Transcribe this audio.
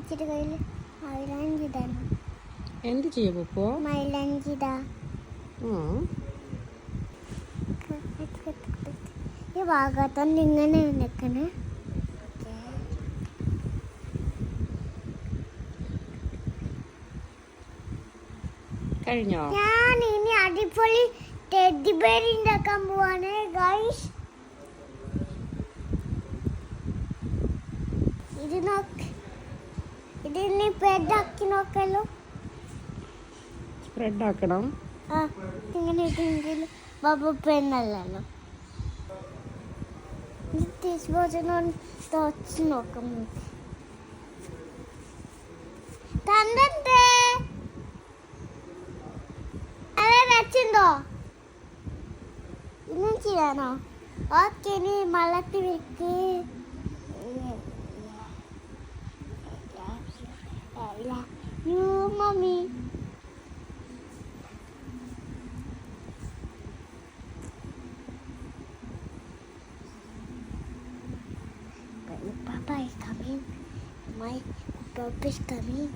ചേച്ചിയുടെ കയ്യിൽ മൈലാഞ്ചിടാണ്. എന്ത് ചെയ്യും പപ്പോ? മൈലാഞ്ചിടാ. ഈ ഭാഗത്തോണ്ട് ഇങ്ങനെ നിൽക്കണേ. കഴിഞ്ഞോ? ഞാൻ ഇനി അടിപൊളി ടെഡി ബെയർ ഉണ്ടാക്കാൻ പോവാണ് ഗൈസ്. ഇത് നോക്ക്, ഇതിന് സ്പ്രെഡാക്കി നോക്കല്ലോ. സ്പ്രെഡ് ആക്കണം. ആ ഇങ്ങനെ ഇട്ടെങ്കിൽ ബബിൾ പെന്നല്ലല്ലോ. ടീസ്പൂൺ തുറച്ച് നോക്കാം. തണ്ടേ അതെ വെച്ചുണ്ടോ? ഇന്നും ചെയ്യാനോ? ഓക്കെ, നീ മലത്തി വെക്ക്. You mommy. Papa is coming. My papa is coming.